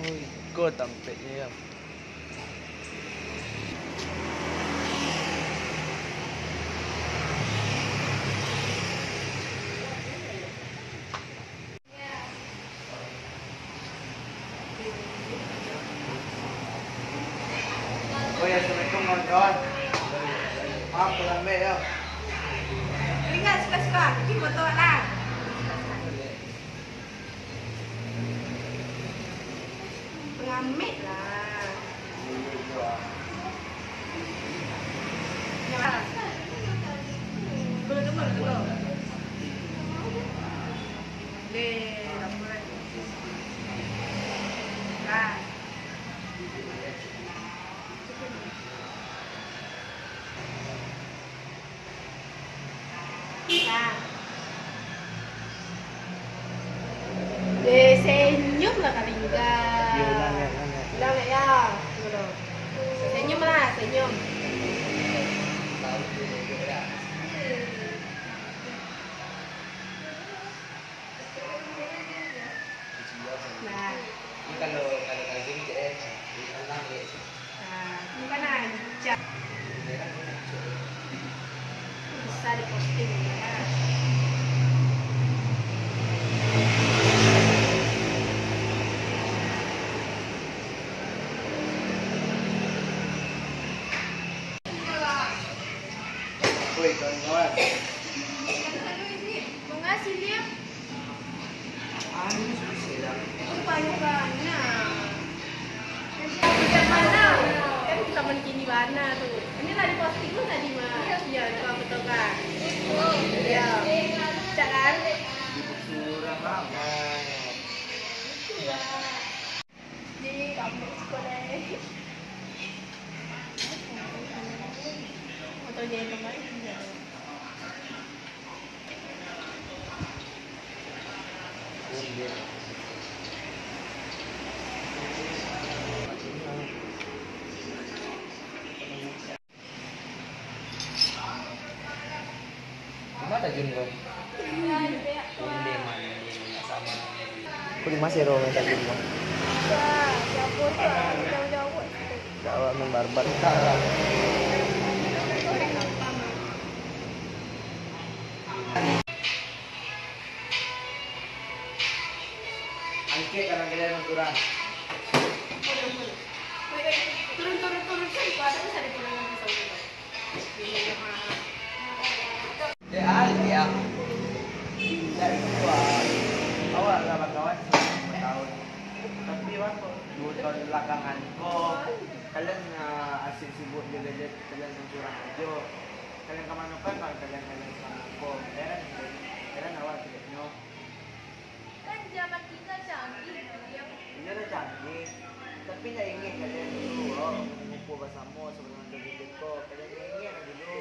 ikut tampaknya. Oh ya, Assalamualaikum kawan-kawan. Maaf terlambat ya. Ingat suka-suka, pergi foto lah. Pengambil lah. Nyala. Dulu. Deh, apa lagi? Lah. Nah. Senyum lah kali juga. Ulang ya. Tunggu. Senyum lah, senyum. Nah. Ini kalau gini deh, ulang deh. Nah, ini kan aja. Bisa diposting ya. Woi kawan-kawan. Makasih dia. Ini sudah. Banyak. Yang mana? Kan teman kini mana tuh? Ini tadi posting lu tadi mah. Iya, coba betul kan? Iya. Jangan. Kurang ramai. Di kampus sekolah. Foto dia kemarin juga. Mana Jun kau? Unde mana dia sama. Kau di masih roh minta Jun kau. Jauh jauh. Jawab main barbar tak. Angke kadang kalian kurang. Turun sih, ada bisa dikurangin pisau. Ya. Dari kedua, awak kawan-kawan 5 tahun. Tapi waktu 2 tahun belakangan kok kalian asyik sibuk jaga kalian curang aja. Kalian kemana kan kalian sama kok. Kalian awak tidaknya. Kan zaman kita canggih, dia Ini udah canggih. Tapi nggak ingin kalian dulu mengumpul bersama sebelum jadi kok. Kalian ingin dulu.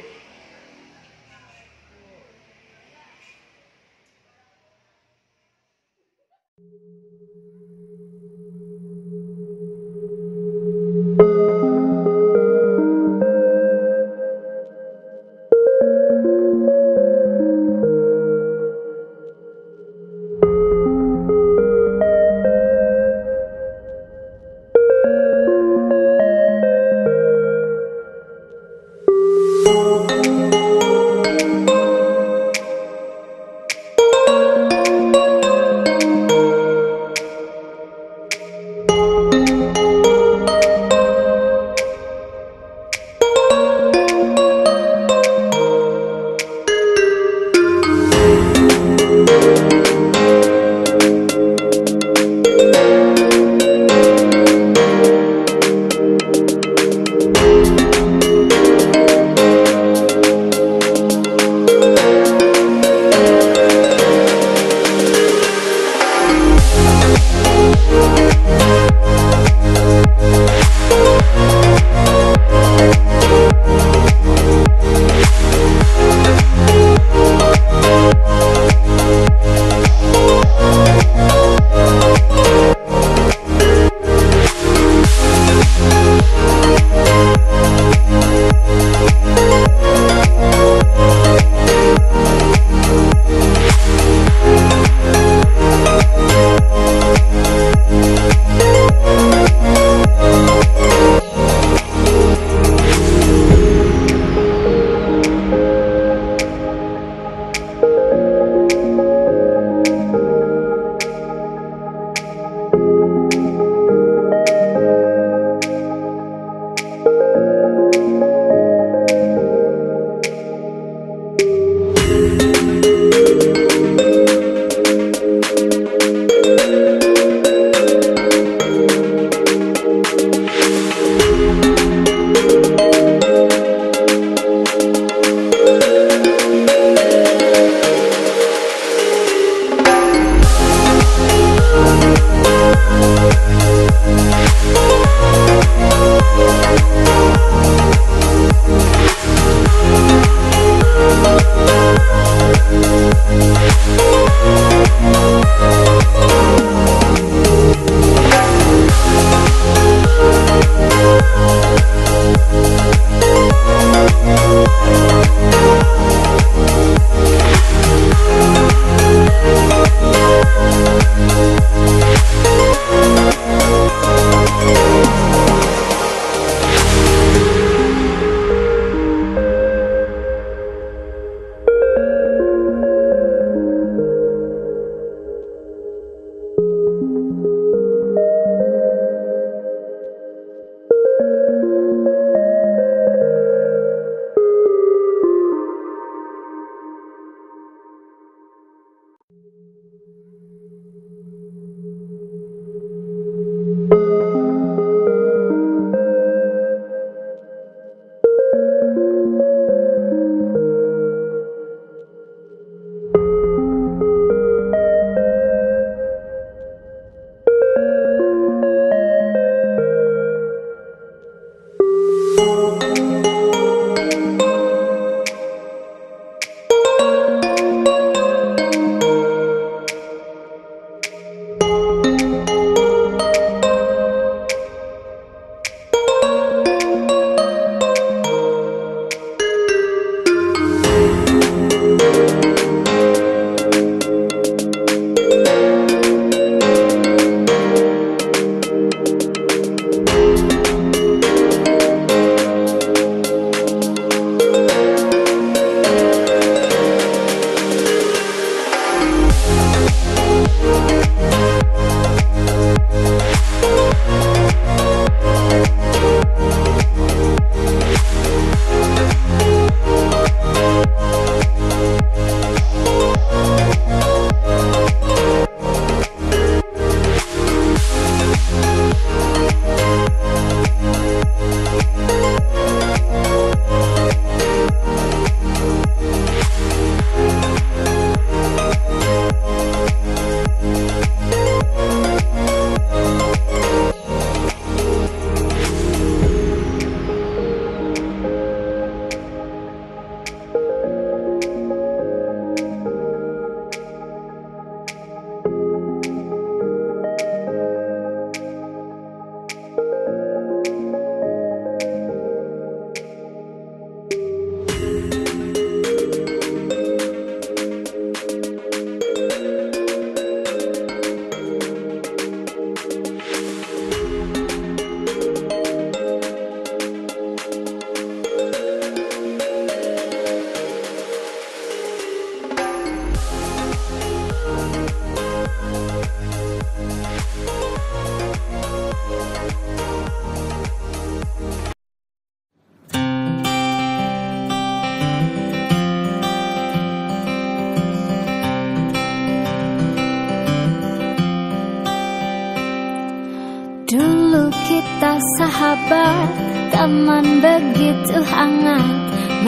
Dulu kita sahabat, teman begitu hangat,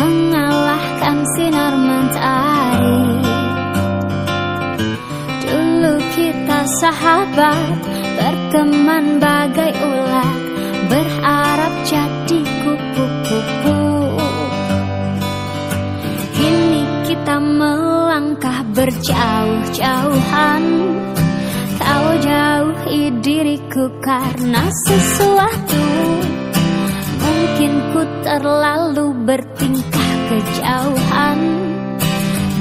mengalahkan sinar mentari. Dulu kita sahabat, berteman bagai ulat, berharap jadi kupu-kupu. Kini kita melangkah berjauh-jauhan. Kau jauhi diriku karena sesuatu. Mungkin ku terlalu bertingkah kejauhan,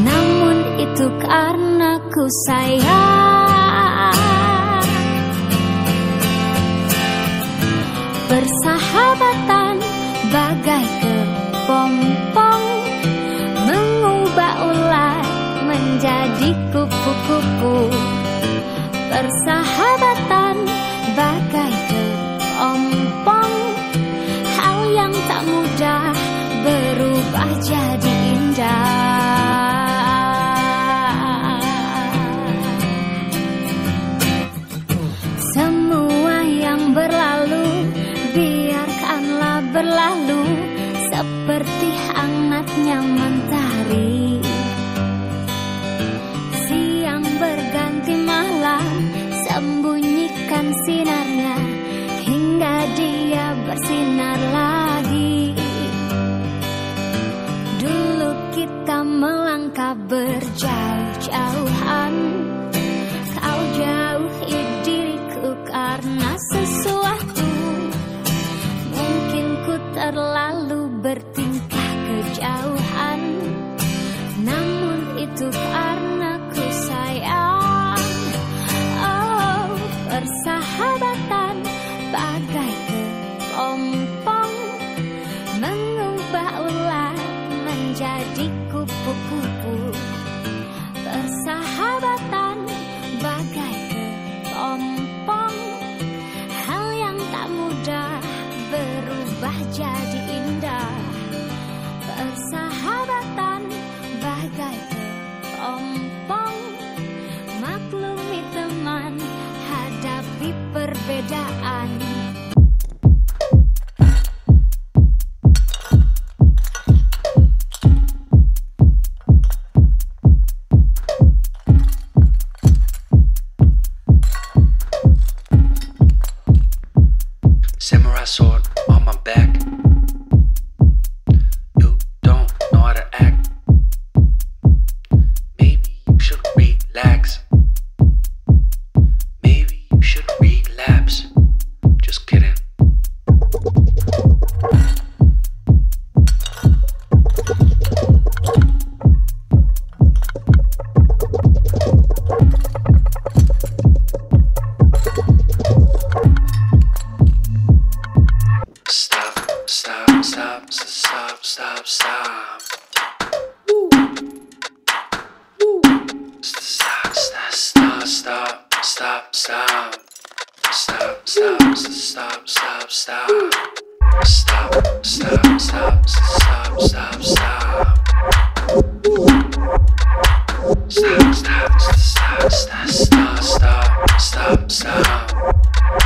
namun itu karena ku sayang. Persahabatan bagai kepompong, mengubah ulat menjadi kupu-kupu. Persahabatan bagai kepompong, hal yang tak mudah berubah jadi indah. Semua yang berlalu, biarkanlah berlalu, seperti hangatnya mentari. Siang berganti malam, sembunyikan sinarnya hingga dia bersinar lagi. Dulu kita melangkah berjauh-jauhan. Kau jauhi diriku karena sesuatu. Mungkin ku terlalu bertingkah kejauhan, namun itu karena ku sayang. Oh, persahabatan bagai kepompong, mengubah ulat menjadi kupu-kupu. Persahabatan bagai kepompong, hal yang tak mudah berubah jadi indah. Persahabatan bagai kepompong, maklumi teman, hadapi perbedaan. Samurai sword on my back. You don't know how to act. Maybe you should relax. Maybe you should relapse. Just kidding. Stop, stop, stop, stop, stop, stop. Stop, stop, stop, stop, stop, stop. Stop, stop, stop, stop, stop. Stop, stop, stop, stop, stop, stop. Stop, stop, stop, stop, stop, stop, stop, stop.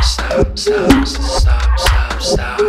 Stop, stop, stop, stop, stop.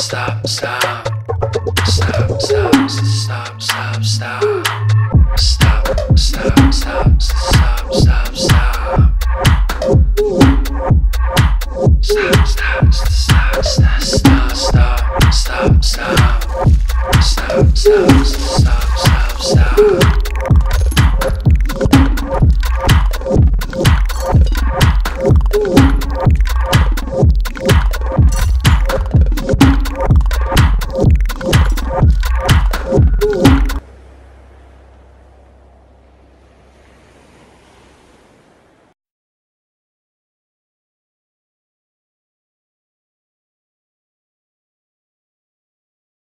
stop, stop. Stop, stop, stop, stop, stop. Stop, stop, stop, stop, stop, stop. Stop, stop.